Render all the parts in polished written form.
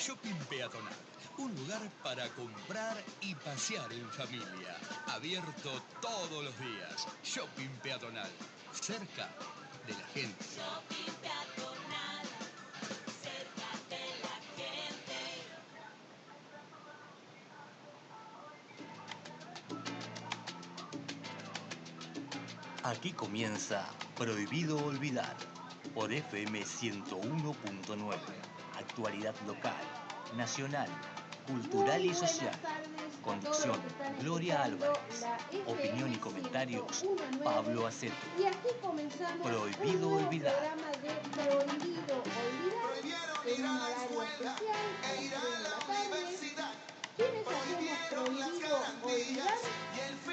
Shopping Peatonal, un lugar para comprar y pasear en familia. Abierto todos los días. Shopping Peatonal, cerca de la gente. Shopping Peatonal, cerca de la gente. Aquí comienza Prohibido Olvidar por FM 101.9. Actualidad local, nacional, cultural y social. Conducción, Gloria Álvarez. Opinión y comentarios, Pablo Aceto. Y aquí comenzamos Prohibido un nuevo Olvidar. programa de Prohibido Olvidar en un horario especial a las 3 de la tarde. ¿Quiénes hacemos Prohibido Olvidar?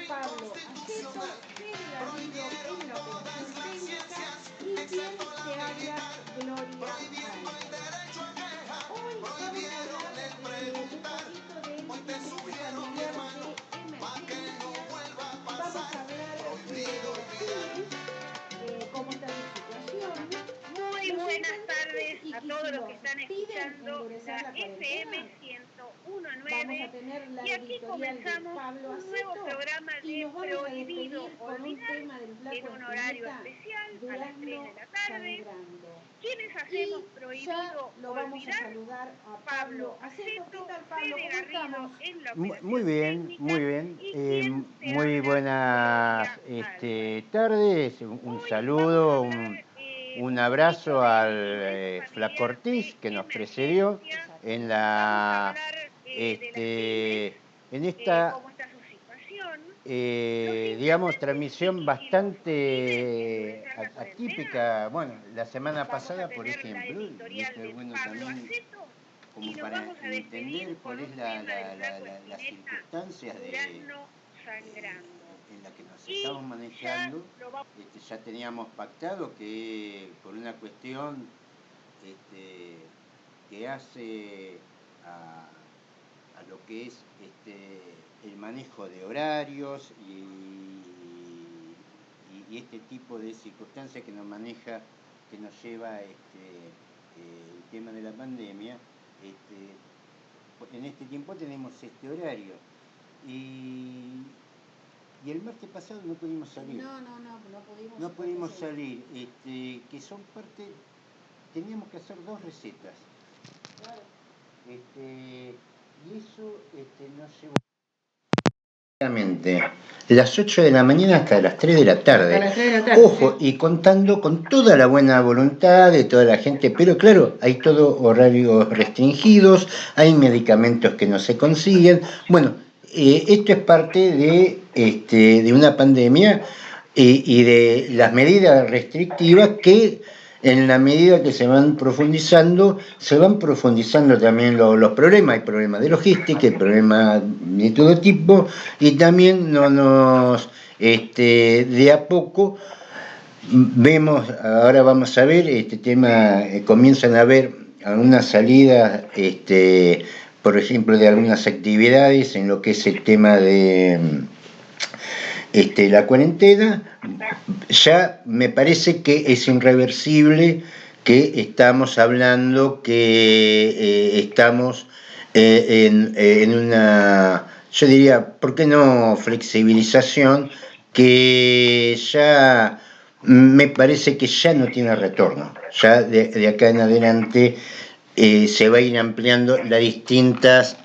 Pablo Aceto, Fede Garrido en la operación técnica y quien te habla, Gloria Álvarez. Hoy vamos a hablar un poquito del ingreso familiar de emergencia. Vamos a hablar de los pymes, cómo está la situación. Muy buenas tardes a todos los que están escuchando la FM 101.9 y aquí comenzamos un nuevo programa de Prohibido Olvidar en un horario especial a las 3 de la tarde. ¿Quiénes hacemos Prohibido Olvidar? Pablo Aceto, Fede Garrido en la operación Muy bien, técnica, muy bien. y quien te Muy habla, buenas Gloria Álvarez. tardes. Un Hoy saludo, vamos a hablar, un abrazo al ingreso Fla familiar Cortés de que nos precedió emergencia. en Vamos a la hablar de las pymes, en esta cómo está su situación. digamos, Los transmisión intendentes bastante piden endurecer la atípica. Bueno, la semana Vamos pasada, a por tener la ejemplo, y editorial esto es de bueno Pablo también Aceto y como nos para vamos a despedir entender con cuál un es tema del Flaco las Espineta, circunstancias Durazno sangrando. en la que nos Y estamos ya manejando. lo vamos Ya teníamos pactado que por una cuestión que hace a lo que es el manejo de horarios y este tipo de circunstancias que nos maneja, que nos lleva el tema de la pandemia. En este tiempo tenemos este horario y el martes pasado no pudimos salir. No pudimos salir, que son parte, teníamos que hacer 2 recetas. Claro. Y eso nos llevó las 8 de la mañana hasta las 3 de la tarde. Hasta las 3 de la tarde. Ojo, y contando con toda la buena voluntad de toda la gente, pero claro, hay todo horarios restringidos, hay medicamentos que no se consiguen. Bueno, esto es parte de una pandemia y de las medidas restrictivas que en la medida que se van profundizando también los problemas. Hay problemas de logística, hay problemas de todo tipo y también de a poco vemos, ahora vamos a ver, este tema, comienzan a haber algunas salidas, por ejemplo, de algunas actividades en lo que es el tema de la cuarentena. Ya me parece que es irreversible, que estamos hablando que estamos en una, yo diría, ¿por qué no flexibilización? Que ya me parece que ya no tiene retorno. Ya de acá en adelante se va a ir ampliando las distintas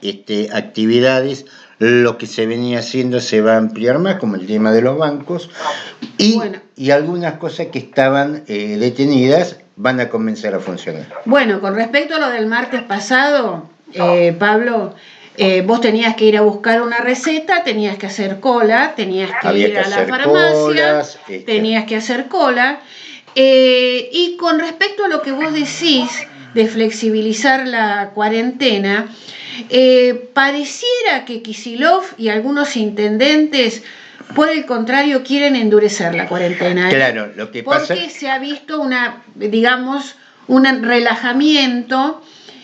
actividades. Lo que se venía haciendo se va a ampliar más, como el tema de los bancos, y algunas cosas que estaban detenidas van a comenzar a funcionar. Bueno, con respecto a lo del martes pasado, Pablo, vos tenías que ir a buscar una receta, tenías que hacer cola, tenías que ir a la farmacia, tenías que hacer cola. Y con respecto a lo que vos decís de flexibilizar la cuarentena, pareciera que Kicillof y algunos intendentes, por el contrario, quieren endurecer la cuarentena. Claro, lo que pasa... Porque se ha visto un relajamiento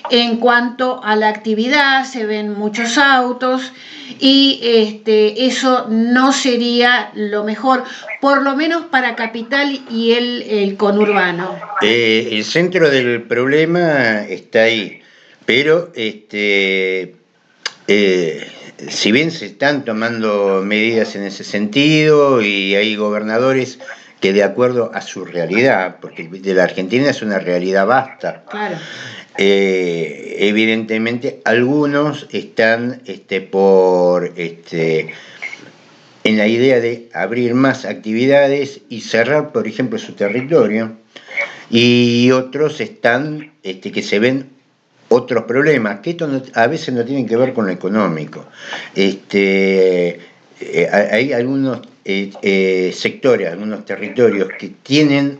en cuanto a la actividad, se ven muchos autos y eso no sería lo mejor, por lo menos para Capital y el conurbano. El centro del problema está ahí. Pero si bien se están tomando medidas en ese sentido y hay gobernadores que de acuerdo a su realidad, porque de la Argentina es una realidad vasta, claro. Evidentemente algunos están en la idea de abrir más actividades y cerrar, por ejemplo, su territorio, y otros están que se ven otros problemas, que esto a veces no tienen que ver con lo económico. Hay algunos sectores, algunos territorios que tienen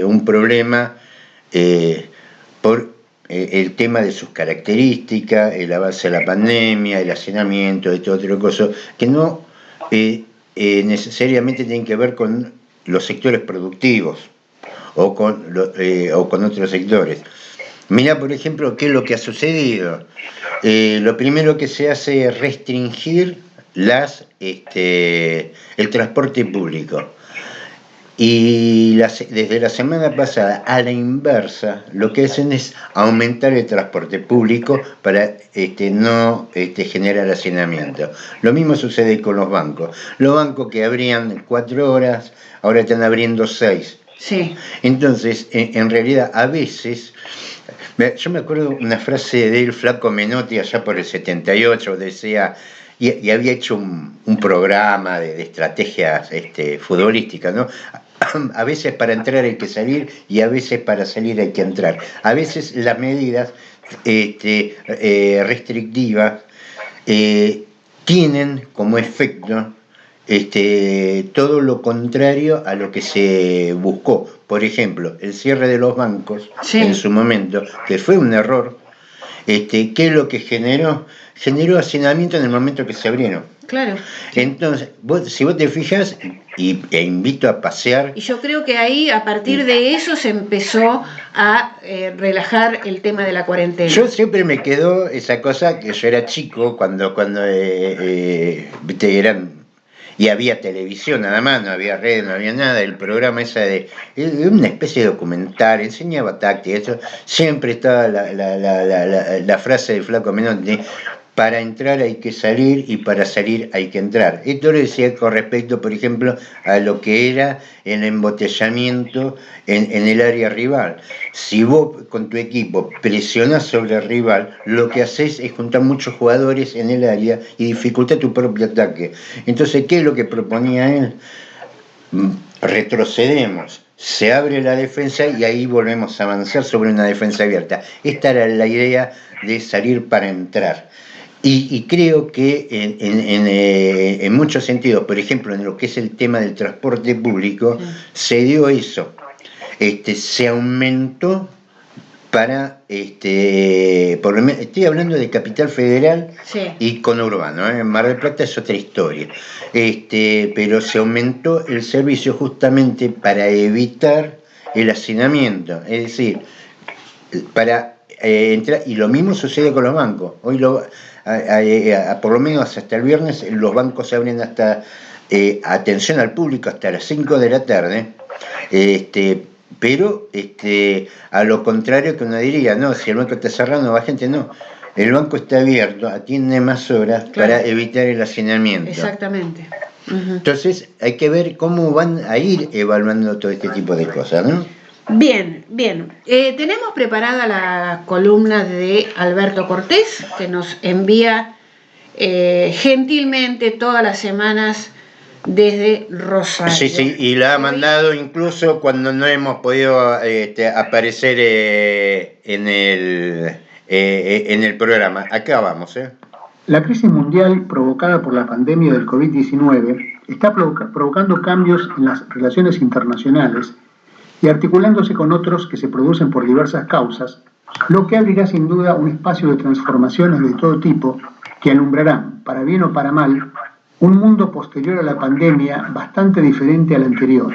un problema por el tema de sus características, el avance de la pandemia, el hacinamiento, de todo otro cosa, que no necesariamente tienen que ver con los sectores productivos o con otros sectores. Mirá, por ejemplo, qué es lo que ha sucedido. Lo primero que se hace es restringir el transporte público. Y desde la semana pasada, a la inversa, lo que hacen es aumentar el transporte público para no generar hacinamiento. Lo mismo sucede con los bancos. Los bancos que abrían 4 horas, ahora están abriendo 6. Sí. Entonces, en realidad, a veces... Yo me acuerdo una frase del Flaco Menotti allá por el 78, decía... Y había hecho un programa de estrategias futbolísticas, ¿no? A veces para entrar hay que salir y a veces para salir hay que entrar. A veces las medidas restrictivas tienen como efecto todo lo contrario a lo que se buscó. Por ejemplo, el cierre de los bancos en su momento, que fue un error, ¿qué es lo que generó? Generó hacinamiento en el momento que se abrieron. Claro. Entonces, si vos te fijas, e invito a pasear... Y yo creo que ahí, a partir de eso, se empezó a relajar el tema de la cuarentena. Yo siempre me quedó esa cosa, que yo era chico, cuando y había televisión nada más, no había redes, no había nada, el programa ese una especie de documental, enseñaba táctica, eso, siempre estaba la frase del Flaco Menotti: para entrar hay que salir y para salir hay que entrar. Esto lo decía con respecto, por ejemplo, a lo que era el embotellamiento en el área rival. Si vos con tu equipo presionás sobre el rival, lo que haces es juntar muchos jugadores en el área y dificultar tu propio ataque. Entonces, ¿qué es lo que proponía él? Retrocedemos, se abre la defensa y ahí volvemos a avanzar sobre una defensa abierta. Esta era la idea de salir para entrar. Y creo que en muchos sentidos, por ejemplo, en lo que es el tema del transporte público, se dio eso. Se aumentó para, por lo menos, estoy hablando de Capital Federal y conurbano, en Mar del Plata es otra historia. Pero se aumentó el servicio justamente para evitar el hacinamiento, es decir, para entrar, y lo mismo sucede con los bancos. Hoy por lo menos hasta el viernes los bancos se abren hasta atención al público hasta las 5 de la tarde, pero a lo contrario que uno diría, no, si el banco está cerrado no va gente, no, el banco está abierto, atiende más horas para evitar el hacinamiento. Exactamente. Entonces hay que ver cómo van a ir evaluando todo este tipo de cosas, ¿no? Bien. Tenemos preparada la columna de Alberto Cortés, que nos envía gentilmente todas las semanas desde Rosario. Sí, y la ha mandado incluso cuando no hemos podido aparecer en el programa. Acá vamos. La crisis mundial provocada por la pandemia del COVID-19 está provocando cambios en las relaciones internacionales y articulándose con otros que se producen por diversas causas, lo que abrirá sin duda un espacio de transformaciones de todo tipo que alumbrarán, para bien o para mal, un mundo posterior a la pandemia bastante diferente al anterior,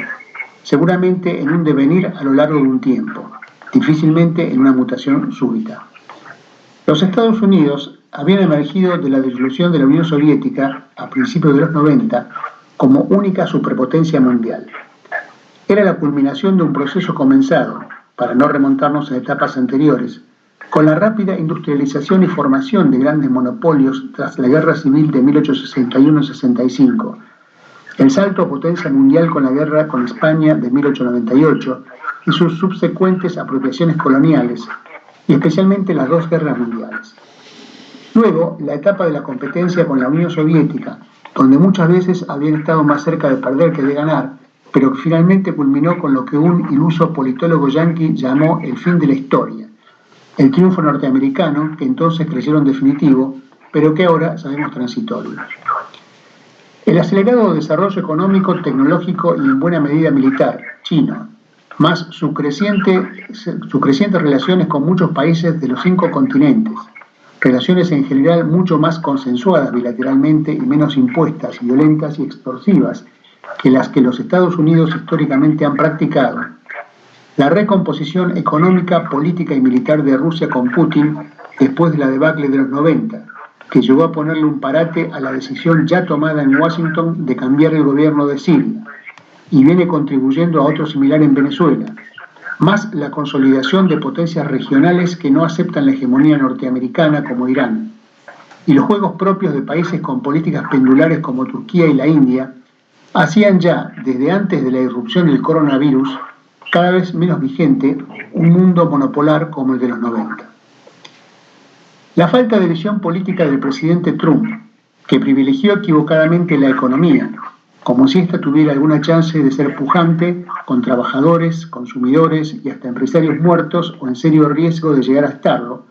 seguramente en un devenir a lo largo de un tiempo, difícilmente en una mutación súbita. Los Estados Unidos habían emergido de la disolución de la Unión Soviética a principios de los 90 como única superpotencia mundial. Era la culminación de un proceso comenzado, para no remontarnos a etapas anteriores, Con la rápida industrialización y formación de grandes monopolios tras la Guerra Civil de 1861-65, el salto a potencia mundial con la guerra con España de 1898 y sus subsecuentes apropiaciones coloniales, y especialmente las dos guerras mundiales. Luego, la etapa de la competencia con la Unión Soviética, donde muchas veces habían estado más cerca de perder que de ganar, pero que finalmente culminó con lo que un iluso politólogo yanqui llamó el fin de la historia, el triunfo norteamericano, que entonces creyeron definitivo, pero que ahora sabemos transitorio. El acelerado desarrollo económico, tecnológico y en buena medida militar chino, más sus crecientes relaciones con muchos países de los 5 continentes, relaciones en general mucho más consensuadas bilateralmente y menos impuestas, violentas y extorsivas que las que los Estados Unidos históricamente han practicado, la recomposición económica, política y militar de Rusia con Putin después de la debacle de los 90, que llegó a ponerle un parate a la decisión ya tomada en Washington de cambiar el gobierno de Siria, y viene contribuyendo a otro similar en Venezuela, más la consolidación de potencias regionales que no aceptan la hegemonía norteamericana como Irán, y los juegos propios de países con políticas pendulares como Turquía y la India, hacían ya, desde antes de la irrupción del coronavirus, cada vez menos vigente un mundo monopolar como el de los 90. La falta de visión política del presidente Trump, que privilegió equivocadamente la economía, como si ésta tuviera alguna chance de ser pujante con trabajadores, consumidores y hasta empresarios muertos o en serio riesgo de llegar a estarlo,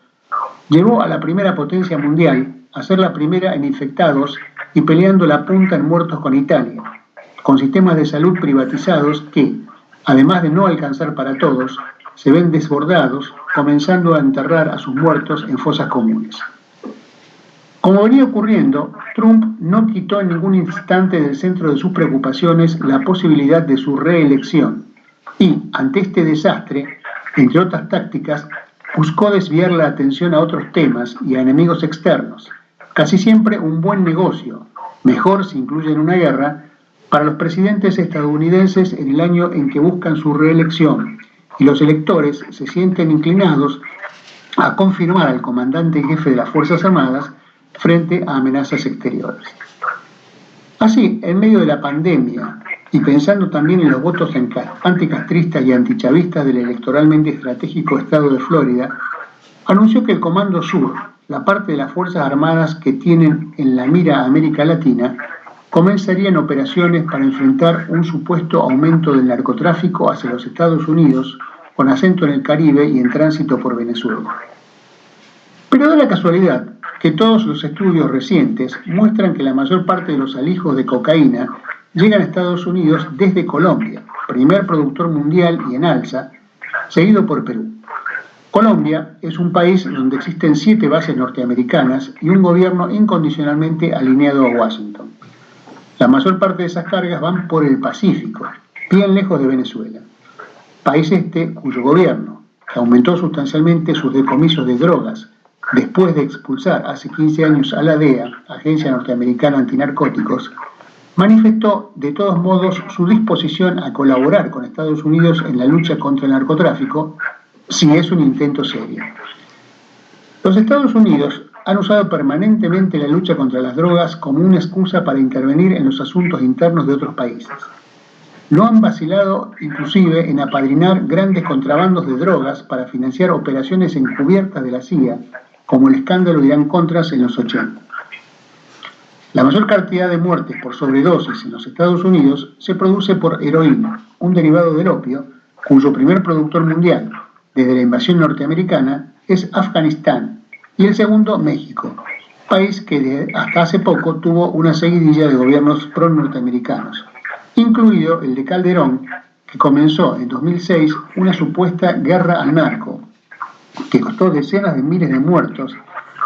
llevó a la primera potencia mundial a ser la primera en infectados y peleando la punta en muertos con Italia, con sistemas de salud privatizados que, además de no alcanzar para todos, se ven desbordados, comenzando a enterrar a sus muertos en fosas comunes. Como venía ocurriendo, Trump no quitó en ningún instante del centro de sus preocupaciones la posibilidad de su reelección y, ante este desastre, entre otras tácticas, buscó desviar la atención a otros temas y a enemigos externos, casi siempre un buen negocio, mejor si incluyen una guerra, para los presidentes estadounidenses en el año en que buscan su reelección y los electores se sienten inclinados a confirmar al comandante en jefe de las Fuerzas Armadas frente a amenazas exteriores. Así, en medio de la pandemia y pensando también en los votos anticastristas y antichavistas del electoralmente estratégico estado de Florida, anunció que el Comando Sur, la parte de las Fuerzas Armadas que tienen en la mira a América Latina, comenzarían operaciones para enfrentar un supuesto aumento del narcotráfico hacia los Estados Unidos, con acento en el Caribe y en tránsito por Venezuela. Pero da la casualidad que todos los estudios recientes muestran que la mayor parte de los alijos de cocaína llegan a Estados Unidos desde Colombia, primer productor mundial y en alza, seguido por Perú. Colombia es un país donde existen 7 bases norteamericanas y un gobierno incondicionalmente alineado a Washington. La mayor parte de esas cargas van por el Pacífico, bien lejos de Venezuela, país cuyo gobierno, que aumentó sustancialmente sus decomisos de drogas después de expulsar hace 15 años a la DEA, Agencia Norteamericana Antinarcóticos, manifestó de todos modos su disposición a colaborar con Estados Unidos en la lucha contra el narcotráfico si es un intento serio. Los Estados Unidos han usado permanentemente la lucha contra las drogas como una excusa para intervenir en los asuntos internos de otros países. No han vacilado inclusive en apadrinar grandes contrabandos de drogas para financiar operaciones encubiertas de la CIA, como el escándalo de Irán-Contras en los 80. La mayor cantidad de muertes por sobredosis en los Estados Unidos se produce por heroína, un derivado del opio, cuyo primer productor mundial, desde la invasión norteamericana, es Afganistán, y el segundo, México, país que hasta hace poco tuvo una seguidilla de gobiernos pro-norteamericanos, incluido el de Calderón, que comenzó en 2006 una supuesta guerra al narco, que costó decenas de miles de muertos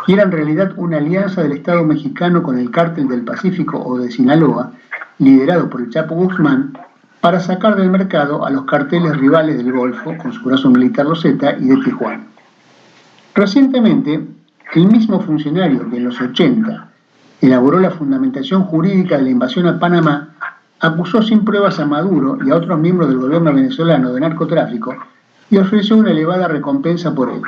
y era en realidad una alianza del Estado mexicano con el Cártel del Pacífico o de Sinaloa, liderado por el Chapo Guzmán, para sacar del mercado a los carteles rivales del Golfo con su brazo militar Los Zeta y de Tijuana. Recientemente, el mismo funcionario que en los 80 elaboró la fundamentación jurídica de la invasión a Panamá, acusó sin pruebas a Maduro y a otros miembros del gobierno venezolano de narcotráfico y ofreció una elevada recompensa por él,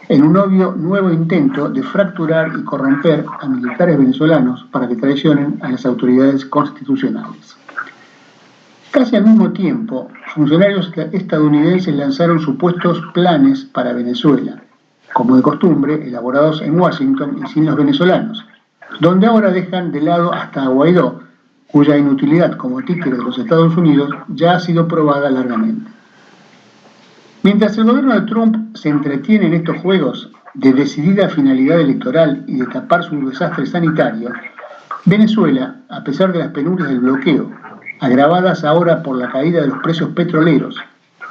en un obvio nuevo intento de fracturar y corromper a militares venezolanos para que traicionen a las autoridades constitucionales. Casi al mismo tiempo, funcionarios estadounidenses lanzaron supuestos planes para Venezuela, como de costumbre, elaborados en Washington y sin los venezolanos, donde ahora dejan de lado hasta a Guaidó, cuya inutilidad como títere de los Estados Unidos ya ha sido probada largamente. Mientras el gobierno de Trump se entretiene en estos juegos de decidida finalidad electoral y de tapar su desastre sanitario, Venezuela, a pesar de las penurias del bloqueo, agravadas ahora por la caída de los precios petroleros,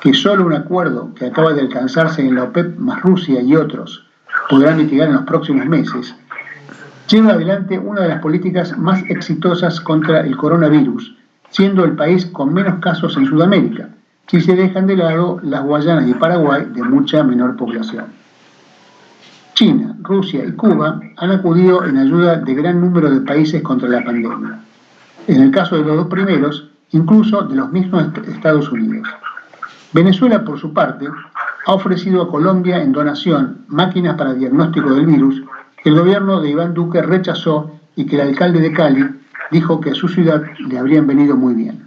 que solo un acuerdo que acaba de alcanzarse en la OPEP más Rusia y otros podrá mitigar en los próximos meses, lleva adelante una de las políticas más exitosas contra el coronavirus, siendo el país con menos casos en Sudamérica, si se dejan de lado las Guayanas y Paraguay de mucha menor población. China, Rusia y Cuba han acudido en ayuda de gran número de países contra la pandemia. En el caso de los dos primeros, incluso de los mismos Estados Unidos. Venezuela, por su parte, ha ofrecido a Colombia en donación máquinas para diagnóstico del virus que el gobierno de Iván Duque rechazó y que el alcalde de Cali dijo que a su ciudad le habrían venido muy bien.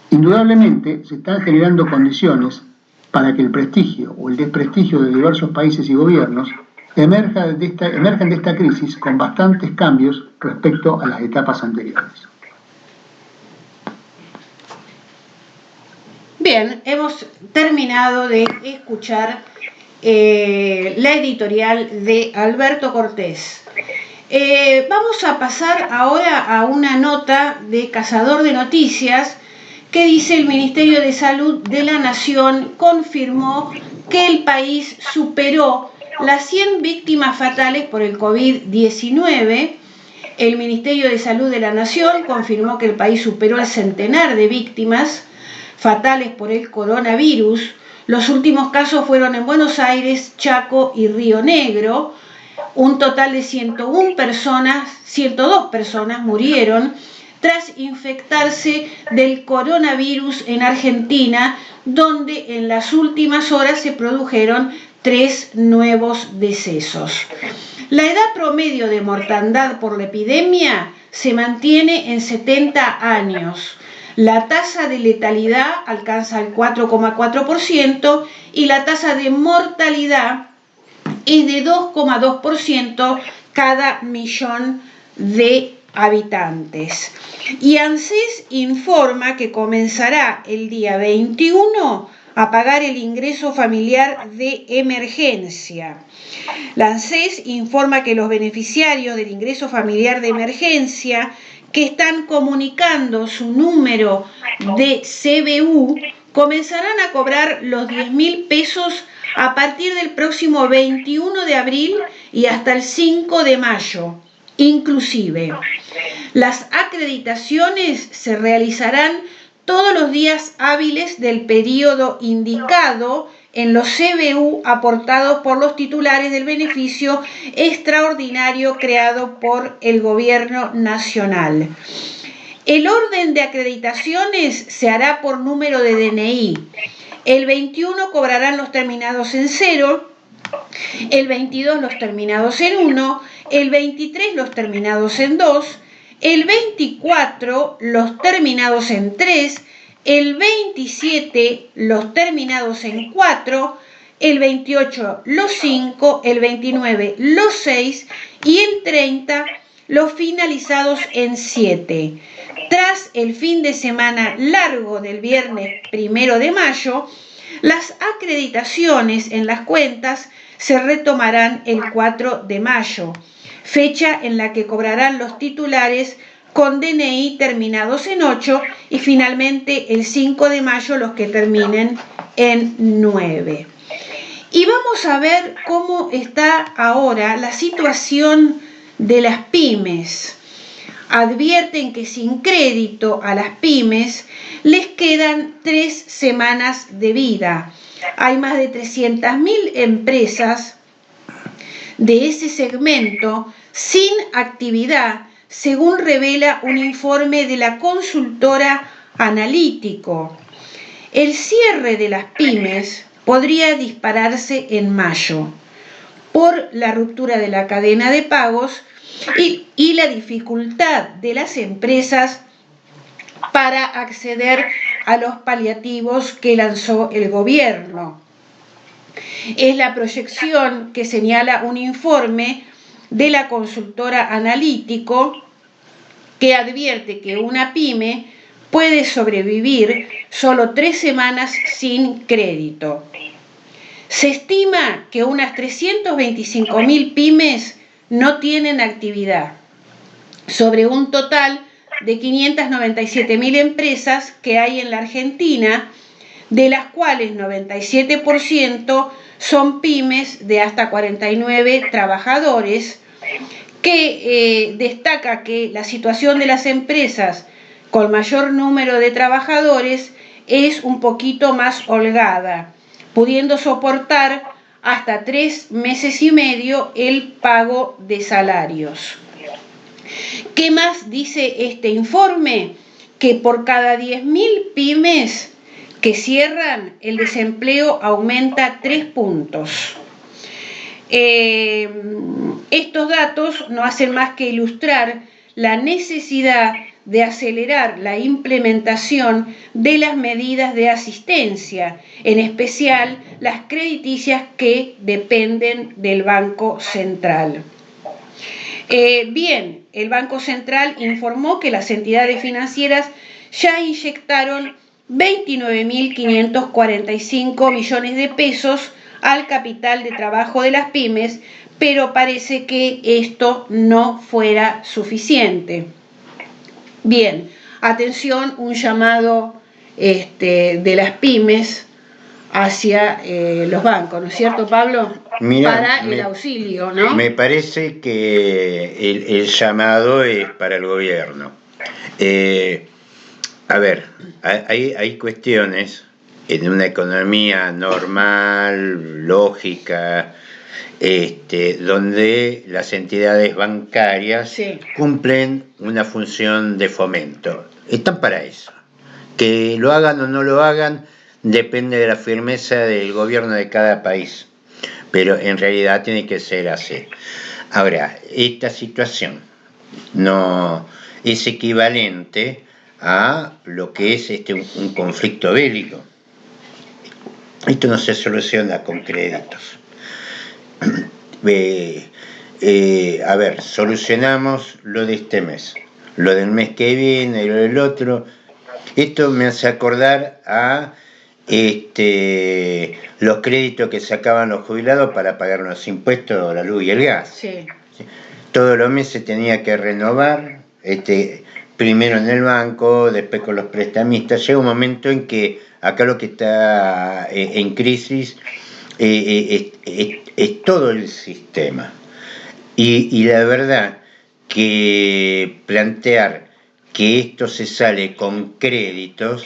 Indudablemente se están generando condiciones para que el prestigio o el desprestigio de diversos países y gobiernos emerjan de esta crisis con bastantes cambios respecto a las etapas anteriores. Bien, hemos terminado de escuchar la editorial de Alberto Cortés. Vamos a pasar ahora a una nota de Cazador de Noticias que dice: el Ministerio de Salud de la Nación confirmó que el país superó las 100 víctimas fatales por el COVID-19. El Ministerio de Salud de la Nación confirmó que el país superó el centenar de víctimas fatales por el coronavirus. Los últimos casos fueron en Buenos Aires, Chaco y Río Negro. Un total de 102 personas murieron tras infectarse del coronavirus en Argentina, donde en las últimas horas se produjeron 3 nuevos decesos. La edad promedio de mortandad por la epidemia se mantiene en 70 años. La tasa de letalidad alcanza el 4,4% y la tasa de mortalidad es de 2,2% cada millón de habitantes. Y ANSES informa que comenzará el día 21 a pagar el ingreso familiar de emergencia. La ANSES informa que los beneficiarios del ingreso familiar de emergencia que están comunicando su número de CBU comenzarán a cobrar los 10.000 pesos a partir del próximo 21 de abril y hasta el 5 de mayo, inclusive. Las acreditaciones se realizarán todos los días hábiles del periodo indicado en los CBU aportados por los titulares del beneficio extraordinario creado por el Gobierno Nacional. El orden de acreditaciones se hará por número de DNI. El 21 cobrarán los terminados en 0, el 22 los terminados en 1, el 23 los terminados en 2, el 24 los terminados en 3, el 27 los terminados en 4, el 28 los 5, el 29 los 6 y el 30 los finalizados en 7. Tras el fin de semana largo del viernes 1 de mayo, las acreditaciones en las cuentas se retomarán el 4 de mayo, fecha en la que cobrarán los titulares con DNI terminados en 8 y finalmente el 5 de mayo los que terminen en 9. Y vamos a ver cómo está ahora la situación de las pymes. Advierten que sin crédito a las pymes les quedan 3 semanas de vida. Hay más de 300.000 empresas de ese segmento sin actividad, según revela un informe de la consultora Analítico. El cierre de las pymes podría dispararse en mayo. por la ruptura de la cadena de pagos y la dificultad de las empresas para acceder a los paliativos que lanzó el gobierno. Es la proyección que señala un informe de la consultora Analítico, que advierte que una pyme puede sobrevivir solo 3 semanas sin crédito. Se estima que unas 325.000 pymes no tienen actividad, sobre un total de 597.000 empresas que hay en la Argentina, de las cuales 97% son pymes de hasta 49 trabajadores, que destaca que la situación de las empresas con mayor número de trabajadores es un poquito más holgada, pudiendo soportar hasta 3 meses y medio el pago de salarios. ¿Qué más dice este informe? Que por cada 10.000 pymes que cierran, el desempleo aumenta 3 puntos. Estos datos no hacen más que ilustrar la necesidad de acelerar la implementación de las medidas de asistencia, en especial las crediticias que dependen del Banco Central. Bien, el Banco Central informó que las entidades financieras ya inyectaron 29.545 millones de pesos al capital de trabajo de las pymes, pero parece que esto no fuera suficiente. Bien, atención, un llamado de las pymes hacia los bancos, ¿no es cierto, Pablo? Mirá, para el auxilio, ¿no? Me parece que el llamado es para el gobierno. A ver, hay cuestiones en una economía normal, lógica, donde las entidades bancarias cumplen una función de fomento. Están para eso. Que lo hagan o no lo hagan depende de la firmeza del gobierno de cada país, pero en realidad tiene que ser así. Ahora, esta situación no es equivalente a lo que es un conflicto bélico. Esto no se soluciona con créditos. A ver, solucionamos lo de este mes, lo del mes que viene, lo del otro. Esto me hace acordar a los créditos que sacaban los jubilados para pagar los impuestos, la luz y el gas. Sí. Todos los meses tenía que renovar, primero en el banco, después con los prestamistas. Llega un momento en que acá lo que está en crisis es todo el sistema. Y la verdad que plantear que esto se sale con créditos,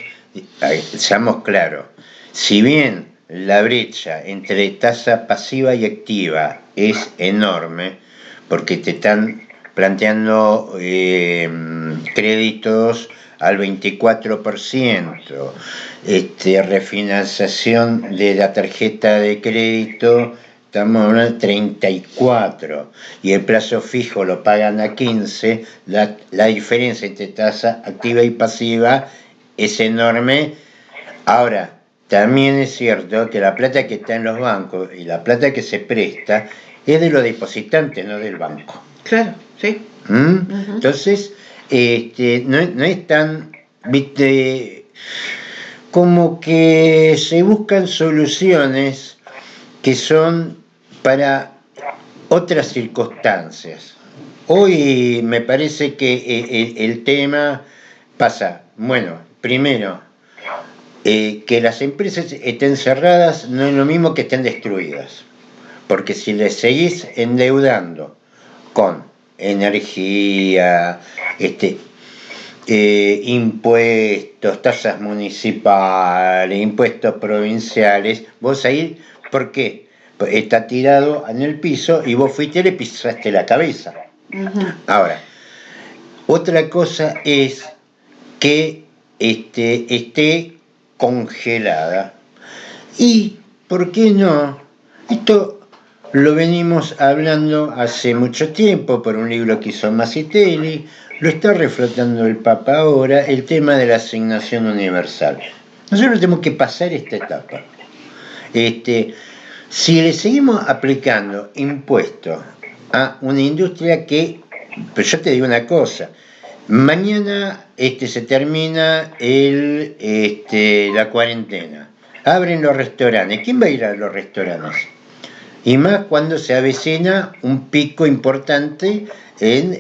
seamos claros, si bien la brecha entre tasa pasiva y activa es enorme, porque te están planteando créditos al 24%, refinanciación de la tarjeta de crédito, estamos hablando de 34%, y el plazo fijo lo pagan a 15%, la diferencia entre tasa activa y pasiva es enorme. Ahora, también es cierto que la plata que está en los bancos y la plata que se presta es de los depositantes, no del banco. Claro, sí. Entonces, no es tan, como que se buscan soluciones que son para otras circunstancias. Hoy me parece que el tema pasa, bueno, primero, que las empresas estén cerradas no es lo mismo que estén destruidas, porque si les seguís endeudando con energía, impuestos, tasas municipales, impuestos provinciales, vos ahí, ¿por qué? Pues está tirado en el piso y vos fuiste y le pisaste la cabeza. Ahora, otra cosa es que esté congelada. Y, ¿por qué no? Esto lo venimos hablando hace mucho tiempo por un libro que hizo Massitelli, lo está reflotando el Papa ahora, el tema de la asignación universal. Nosotros tenemos que pasar esta etapa. Si le seguimos aplicando impuestos a una industria que, pero yo te digo una cosa, mañana se termina la cuarentena, abren los restaurantes, ¿quién va a ir a los restaurantes? Y más cuando se avecina un pico importante en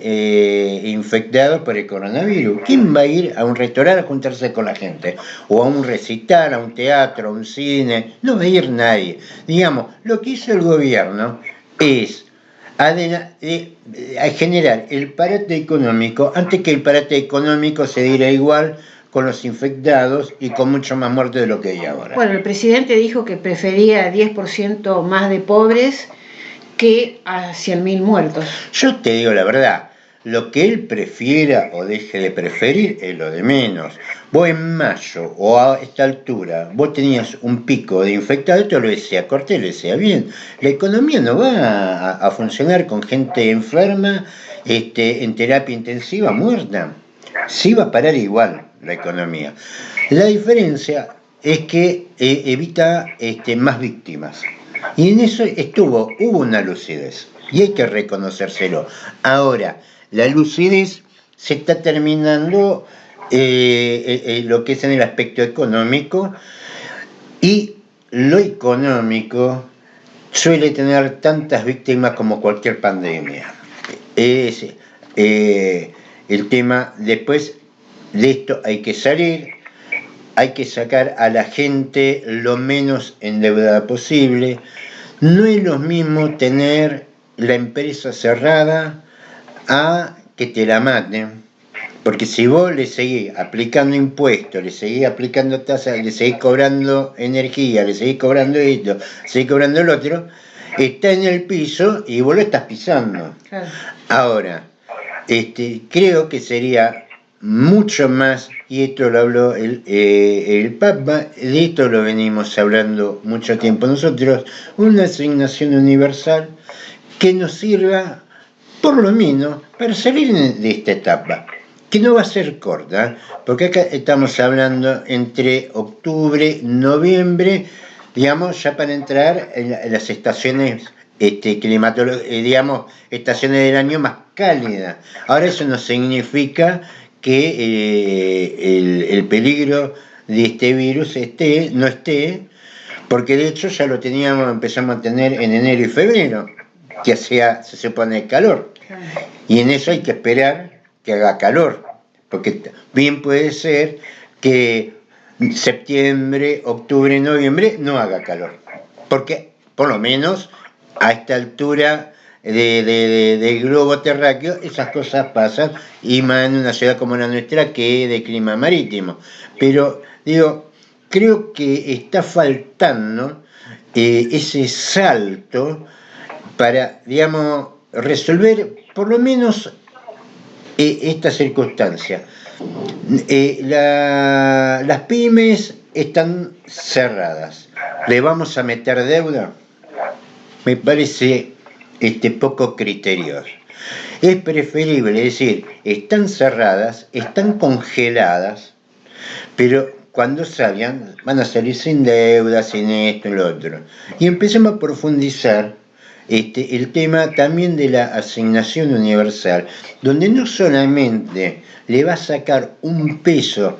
infectados por el coronavirus. ¿Quién va a ir a un restaurante a juntarse con la gente? O a un recital, a un teatro, a un cine. No va a ir nadie. Digamos, lo que hizo el gobierno es a generar el parate económico antes que el parate económico se diera igual con los infectados y con mucho más muertes de lo que hay ahora. Bueno, el presidente dijo que prefería 10% más de pobres que a 100.000 muertos. Yo te digo la verdad, lo que él prefiera o deje de preferir es lo de menos. Vos en mayo o a esta altura, vos tenías un pico de infectados, esto lo decía Cortés, lo decía bien, la economía no va a funcionar con gente enferma, en terapia intensiva, muerta. Sí va a parar igual la economía. La diferencia es que evita más víctimas. Y en eso hubo una lucidez, y hay que reconocérselo. Ahora, la lucidez se está terminando lo que es en el aspecto económico, y lo económico suele tener tantas víctimas como cualquier pandemia. Es el tema. Después de esto hay que salir, hay que sacar a la gente lo menos endeudada posible. No es lo mismo tener la empresa cerrada a que te la maten, porque si vos le seguís aplicando impuestos, le seguís aplicando tasas, le seguís cobrando energía, le seguís cobrando esto, le seguís cobrando el otro, está en el piso y vos lo estás pisando. Claro. Ahora, creo que sería mucho más, y esto lo habló el Papa, de esto lo venimos hablando mucho tiempo nosotros, una asignación universal que nos sirva por lo menos para salir de esta etapa, que no va a ser corta, porque acá estamos hablando entre octubre, noviembre, digamos, ya para entrar en las estaciones climatológicas, digamos, estaciones del año más cálidas. Ahora eso no significa que el peligro de este virus no esté, porque de hecho ya lo empezamos a tener en enero y febrero, que se supone calor, y en eso hay que esperar que haga calor, porque bien puede ser que septiembre, octubre, noviembre no haga calor, porque por lo menos a esta altura del globo terráqueo esas cosas pasan, y más en una ciudad como la nuestra que es de clima marítimo. Pero digo, creo que está faltando ese salto para, digamos, resolver por lo menos esta circunstancia. Las pymes están cerradas. ¿Le vamos a meter deuda? Me parece poco criterioso. Es preferible decir, están cerradas, están congeladas, pero cuando salgan van a salir sin deuda, sin esto y lo otro. Y empecemos a profundizar el tema también de la asignación universal, donde no solamente le va a sacar un peso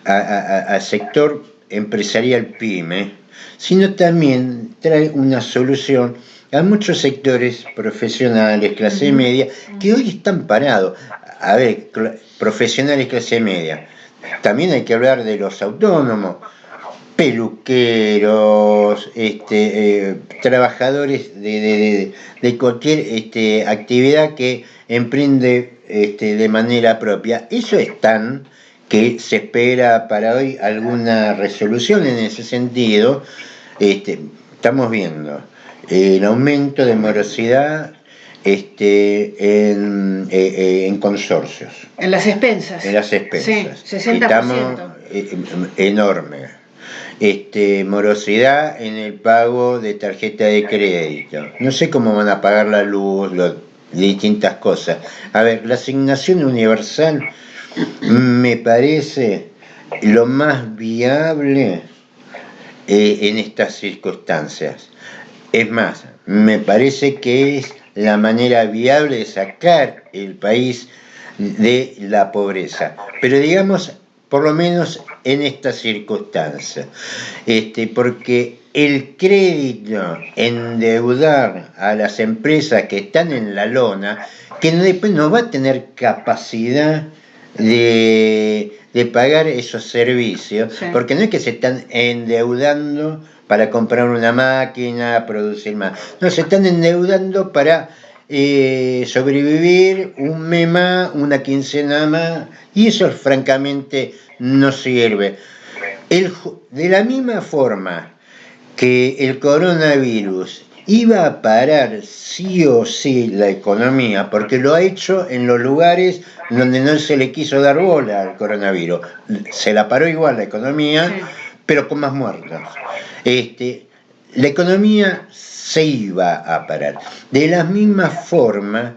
al sector empresarial pyme, sino también trae una solución a muchos sectores profesionales, clase media, que hoy están parados. A ver, profesionales, clase media. También hay que hablar de los autónomos, peluqueros, trabajadores de cualquier actividad que emprende de manera propia. Eso están, que se espera para hoy alguna resolución en ese sentido. Estamos viendo el aumento de morosidad en consorcios. En las expensas. En las expensas. Sí, 60%. Estamos enorme. morosidad en el pago de tarjeta de crédito. No sé cómo van a pagar la luz, distintas cosas. A ver, la asignación universal me parece lo más viable en estas circunstancias. Es más, me parece que es la manera viable de sacar el país de la pobreza. Pero digamos, por lo menos en esta circunstancia, porque el crédito, endeudar a las empresas que están en la lona, que después no va a tener capacidad de pagar esos servicios, sí. Porque no es que se están endeudando para comprar una máquina, producir más, no, se están endeudando para sobrevivir un mes más, una quincena más, y eso francamente no sirve. De la misma forma que el coronavirus iba a parar sí o sí la economía, porque lo ha hecho en los lugares donde no se le quiso dar bola al coronavirus. Se la paró igual la economía, sí, pero con más muertos. La economía se iba a parar. De la misma forma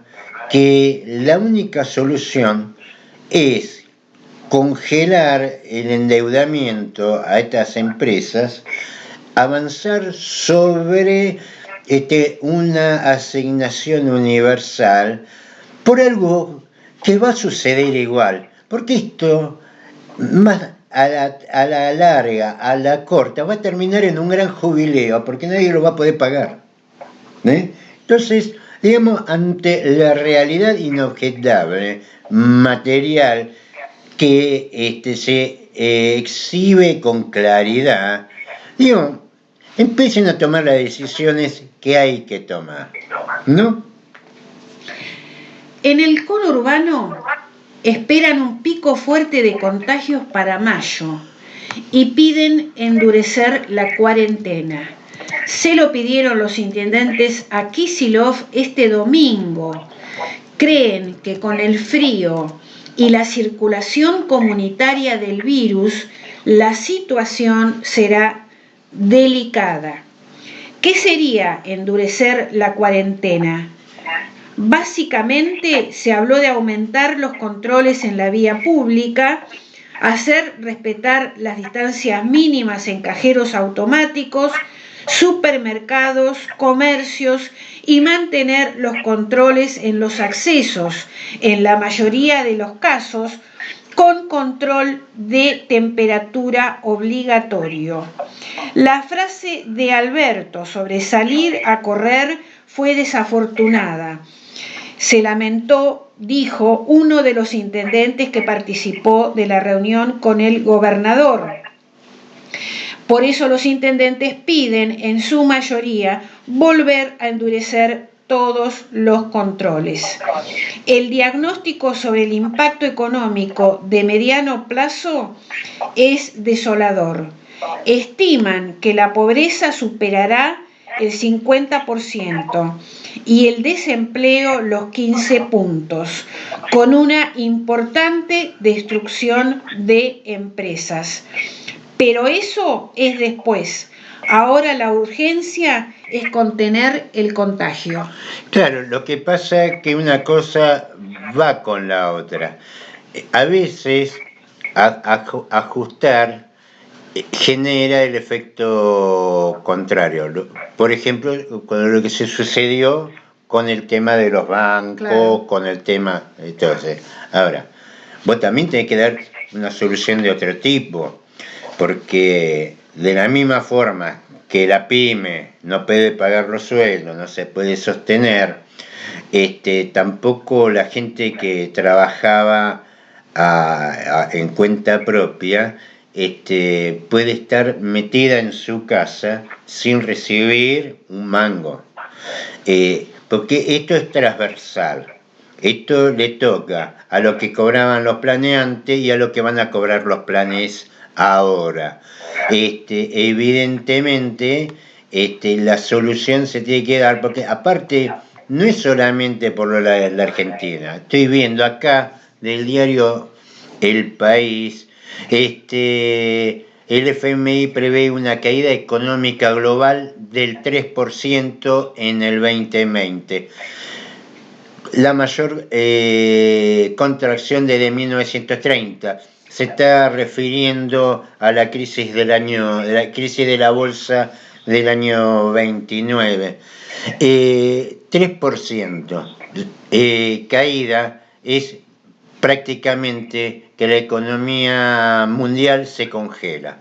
que la única solución es congelar el endeudamiento a estas empresas, avanzar sobre una asignación universal por algo que va a suceder igual, porque esto más a la larga, a la corta, va a terminar en un gran jubileo, porque nadie lo va a poder pagar. Entonces, digamos, ante la realidad inobjetable, material, que se exhibe con claridad, digo, empiecen a tomar las decisiones que hay que tomar, ¿no? En el conurbano esperan un pico fuerte de contagios para mayo y piden endurecer la cuarentena. Se lo pidieron los intendentes a Kicillof este domingo. Creen que con el frío y la circulación comunitaria del virus, la situación será delicada. ¿Qué sería endurecer la cuarentena? Básicamente se habló de aumentar los controles en la vía pública, hacer respetar las distancias mínimas en cajeros automáticos, supermercados, comercios y mantener los controles en los accesos, en la mayoría de los casos, con control de temperatura obligatorio. La frase de Alberto sobre salir a correr fue desafortunada. Se lamentó, dijo uno de los intendentes que participó de la reunión con el gobernador. Por eso los intendentes piden, en su mayoría, volver a endurecer todos los controles. El diagnóstico sobre el impacto económico de mediano plazo es desolador. Estiman que la pobreza superará el 50% y el desempleo los 15 puntos, con una importante destrucción de empresas. Pero eso es después. Ahora la urgencia es contener el contagio. Claro, lo que pasa es que una cosa va con la otra. A veces ajustar genera el efecto contrario. Por ejemplo, con lo que se sucedió con el tema de los bancos, claro, con el tema... Entonces, ahora, vos también tenés que dar una solución de otro tipo, porque de la misma forma que la pyme no puede pagar los sueldos, no se puede sostener, tampoco la gente que trabajaba en cuenta propia puede estar metida en su casa sin recibir un mango, porque esto es transversal. Esto le toca a lo que cobraban los planes antes y a lo que van a cobrar los planes ahora. Evidentemente la solución se tiene que dar, porque aparte no es solamente por la Argentina. Estoy viendo acá del diario El País el FMI prevé una caída económica global del 3% en el 2020. La mayor contracción desde 1930. Se está refiriendo a la crisis de la bolsa del año 29. 3%. Caída es prácticamente que la economía mundial se congela.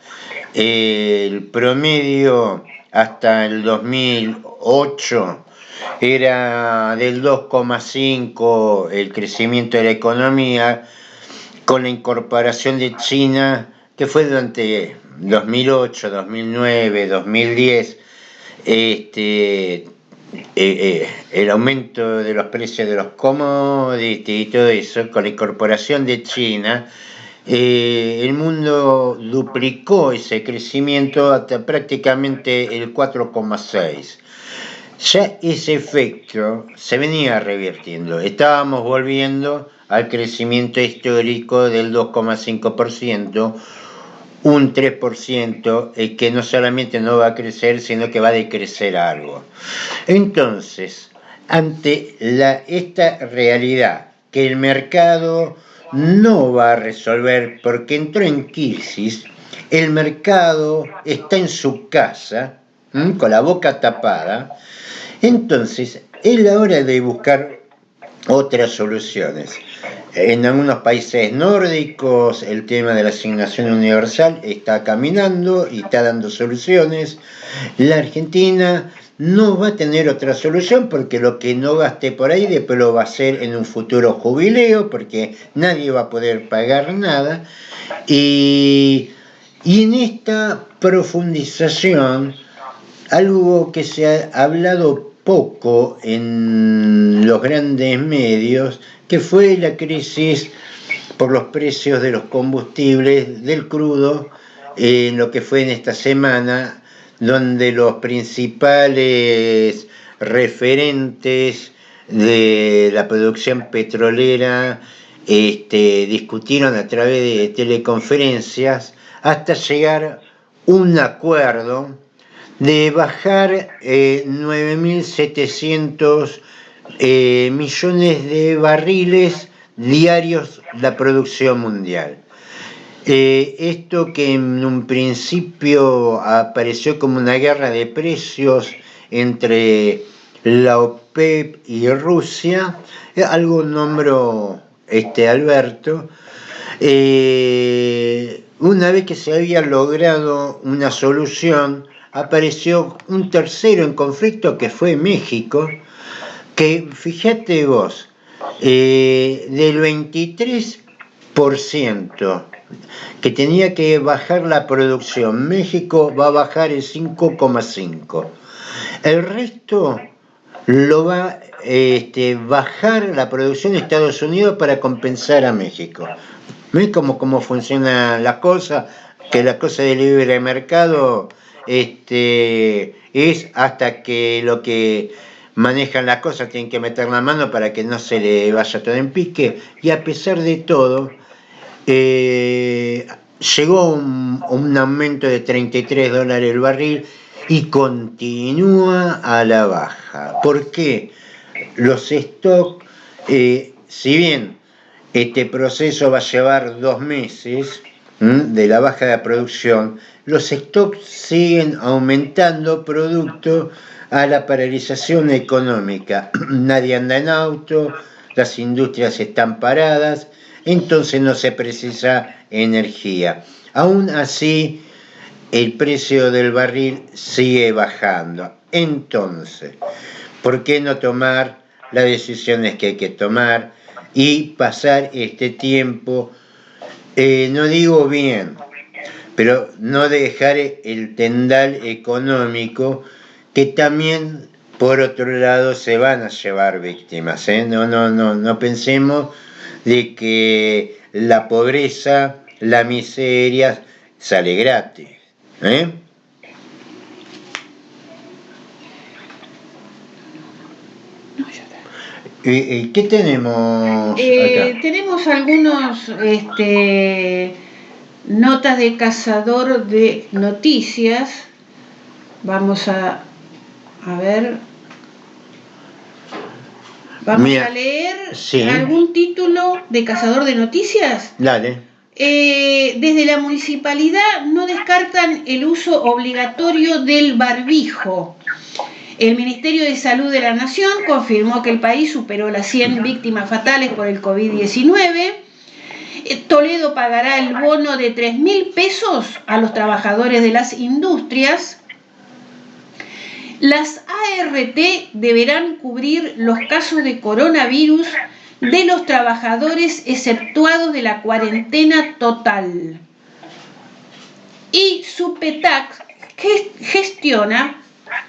El promedio hasta el 2008 era del 2,5 el crecimiento de la economía, con la incorporación de China, que fue durante 2008, 2009, 2010, el aumento de los precios de los commodities y todo eso, con la incorporación de China, el mundo duplicó ese crecimiento hasta prácticamente el 4,6. Ya ese efecto se venía revirtiendo. Estábamos volviendo al crecimiento histórico del 2,5%, un 3% que no solamente no va a crecer, sino que va a decrecer algo. Entonces, ante esta realidad que el mercado no va a resolver porque entró en crisis, el mercado está en su casa, con la boca tapada, entonces es la hora de buscar otras soluciones. En algunos países nórdicos el tema de la asignación universal está caminando y está dando soluciones. La Argentina no va a tener otra solución porque lo que no gaste por ahí después lo va a hacer en un futuro jubileo porque nadie va a poder pagar nada. Y en esta profundización, algo que se ha hablado poco en los grandes medios, que fue la crisis por los precios de los combustibles, del crudo, en lo que fue en esta semana, donde los principales referentes de la producción petrolera discutieron a través de teleconferencias hasta llegar a un acuerdo de bajar 9.700 millones de barriles diarios la producción mundial. Esto que en un principio apareció como una guerra de precios entre la OPEP y Rusia, algo nombró Alberto, una vez que se había logrado una solución, apareció un tercero en conflicto que fue México, que fíjate vos, del 23% que tenía que bajar la producción, México va a bajar el 5,5%. El resto lo va a bajar la producción de Estados Unidos para compensar a México. ¿Ves cómo funciona la cosa? Que la cosa del libre mercado es hasta que lo que manejan las cosas tienen que meter la mano para que no se le vaya todo en pique, y a pesar de todo llegó un aumento de $33 el barril y continúa a la baja. ¿Por qué? Los stocks, si bien este proceso va a llevar 2 meses de la baja de la producción, los stocks siguen aumentando producto a la paralización económica. Nadie anda en auto, las industrias están paradas, entonces no se precisa energía. Aún así, el precio del barril sigue bajando. Entonces, ¿por qué no tomar las decisiones que hay que tomar y pasar este tiempo, no digo bien, pero no dejar el tendal económico, que también por otro lado se van a llevar víctimas, no pensemos de que la pobreza, la miseria sale gratis, ¿Qué tenemos acá? Tenemos algunos Notas de Cazador de Noticias. Vamos a ver. Vamos a leer algún título de Cazador de Noticias. Dale. Desde la municipalidad no descartan el uso obligatorio del barbijo. El Ministerio de Salud de la Nación confirmó que el país superó las 100 víctimas fatales por el COVID-19. Toledo pagará el bono de 3.000 pesos a los trabajadores de las industrias. Las ART deberán cubrir los casos de coronavirus de los trabajadores exceptuados de la cuarentena total. Y Supetac gestiona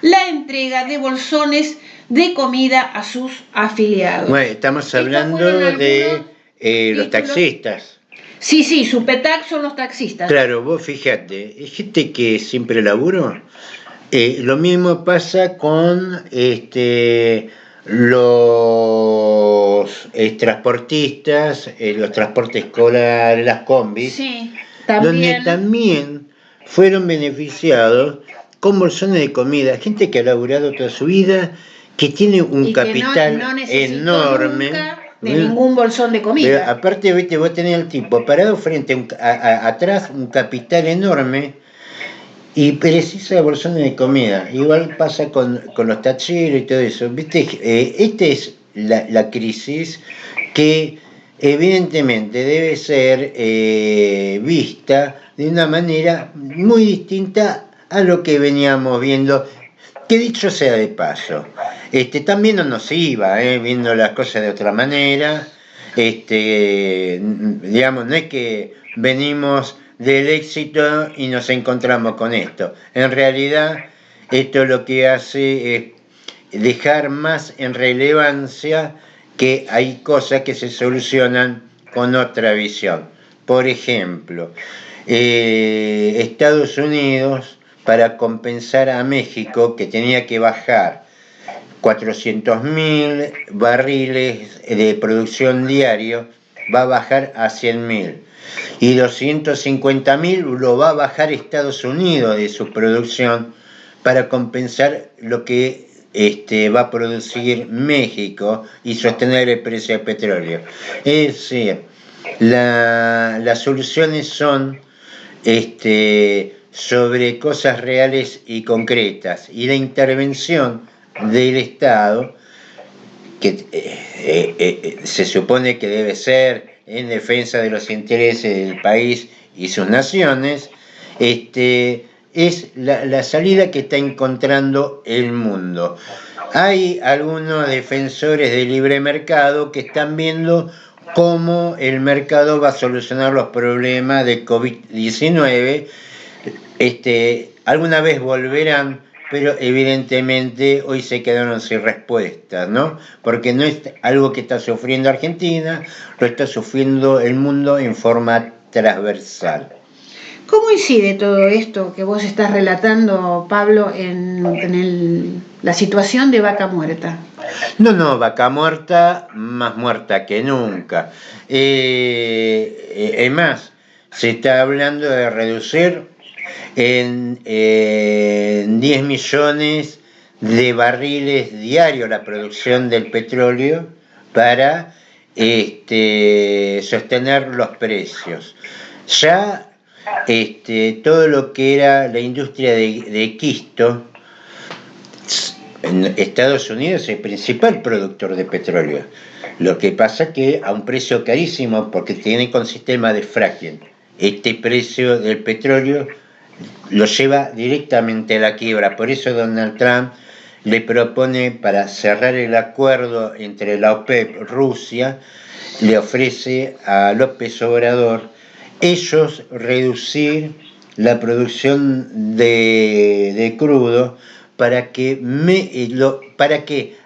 la entrega de bolsones de comida a sus afiliados. Bueno, estamos hablando de los taxistas. Sí, Supetac son los taxistas. Claro, vos fíjate, gente que siempre laburó. Lo mismo pasa con los transportistas, los transportes escolares, las combis, sí, donde también fueron beneficiados con bolsones de comida. Gente que ha laburado toda su vida, que tiene un capital no enorme. De ningún bolsón de comida. Pero aparte, viste, vos tenés al tipo parado frente atrás, un capital enorme, y precisa de bolsones de comida. Igual pasa con los tacheros y todo eso. ¿Viste? Esta es la crisis que evidentemente debe ser vista de una manera muy distinta a lo que veníamos viendo. Que dicho sea de paso, también no nos iba viendo las cosas de otra manera. Digamos, no es que venimos del éxito y nos encontramos con esto. En realidad, esto lo que hace es dejar más en relevancia que hay cosas que se solucionan con otra visión. Por ejemplo, Estados Unidos, para compensar a México, que tenía que bajar 400.000 barriles de producción diario, va a bajar a 100.000. Y 250.000 lo va a bajar Estados Unidos de su producción para compensar lo que va a producir México y sostener el precio del petróleo. Es decir, las soluciones son sobre cosas reales y concretas, y la intervención del Estado, que se supone que debe ser en defensa de los intereses del país y sus naciones, es la salida que está encontrando el mundo. Hay algunos defensores del libre mercado que están viendo cómo el mercado va a solucionar los problemas de COVID-19. Alguna vez volverán, pero evidentemente hoy se quedaron sin respuesta, ¿no? Porque no es algo que está sufriendo Argentina, lo está sufriendo el mundo en forma transversal. ¿Cómo incide todo esto que vos estás relatando, Pablo, en la situación de Vaca Muerta? No, Vaca Muerta, más muerta que nunca. Es más, se está hablando de reducir en 10 millones de barriles diarios la producción del petróleo para sostener los precios. Ya todo lo que era la industria de quisto, en Estados Unidos es el principal productor de petróleo. Lo que pasa que a un precio carísimo, porque tiene con sistema de fracking. Este precio del petróleo lo lleva directamente a la quiebra. Por eso Donald Trump le propone, para cerrar el acuerdo entre la OPEP y Rusia, le ofrece a López Obrador ellos reducir la producción de crudo para que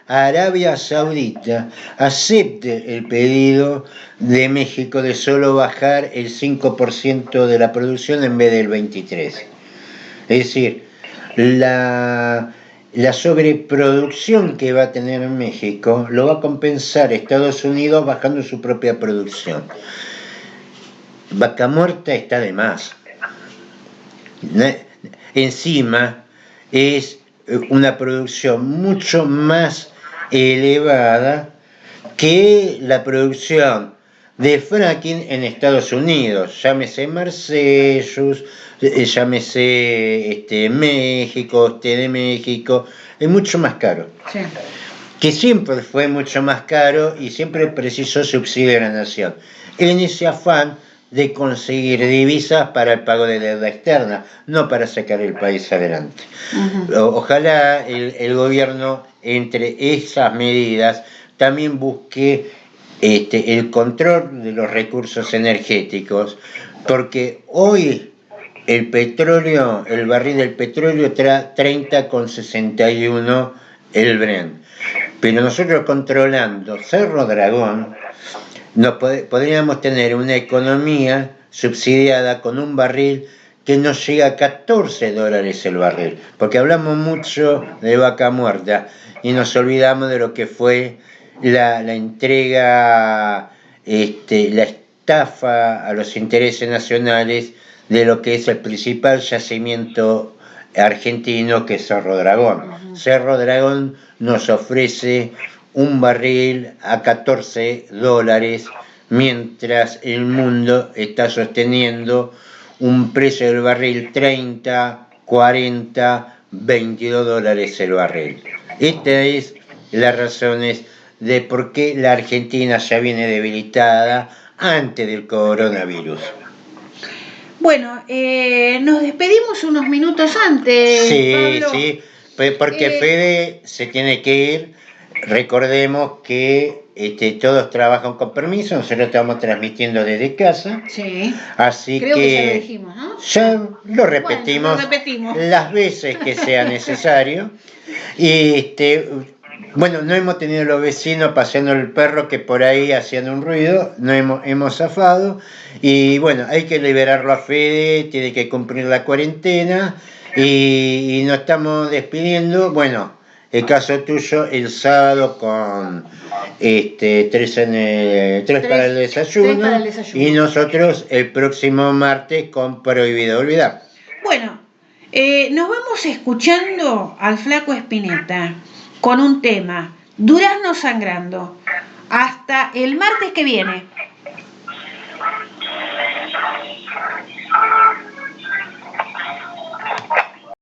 Arabia Saudita acepte el pedido de México de solo bajar el 5% de la producción en vez del 23%. Es decir, la sobreproducción que va a tener México lo va a compensar Estados Unidos bajando su propia producción. Vaca Muerta está de más. Encima es una producción mucho más elevada que la producción de fracking en Estados Unidos, llámese Marcellus, llámese México, de México, es mucho más caro. Sí. Que siempre fue mucho más caro y siempre precisó subsidio a la nación, en ese afán de conseguir divisas para el pago de deuda externa, no para sacar el país adelante. Ojalá el gobierno, entre esas medidas, también busque el control de los recursos energéticos, porque hoy el petróleo, el barril del petróleo trae 30,61 el Brent, pero nosotros controlando Cerro Dragón podríamos tener una economía subsidiada con un barril que nos llega a $14 el barril, porque hablamos mucho de Vaca Muerta y nos olvidamos de lo que fue la entrega, la estafa a los intereses nacionales de lo que es el principal yacimiento argentino, que es Cerro Dragón. Cerro Dragón nos ofrece un barril a $14, mientras el mundo está sosteniendo un precio del barril 30, 40, $22 el barril. Esta es las razones de por qué la Argentina ya viene debilitada antes del coronavirus. Bueno, nos despedimos unos minutos antes. Sí, Pablo. sí, porque Fede se tiene que ir. Recordemos que todos trabajan con permiso, nosotros estamos transmitiendo desde casa. Sí. Así Creo que ya lo dijimos, ¿no? Ya lo repetimos, bueno, lo repetimos las veces que sea necesario. Y bueno, no hemos tenido los vecinos paseando el perro que por ahí hacían un ruido, no hemos zafado. Y bueno, hay que liberarlo a Fede, tiene que cumplir la cuarentena y nos estamos despidiendo. Bueno, el caso tuyo el sábado con tres para el desayuno y nosotros el próximo martes con Prohibido Olvidar. Bueno, nos vamos escuchando al Flaco Spinetta con un tema, Durazno Sangrando. Hasta el martes que viene.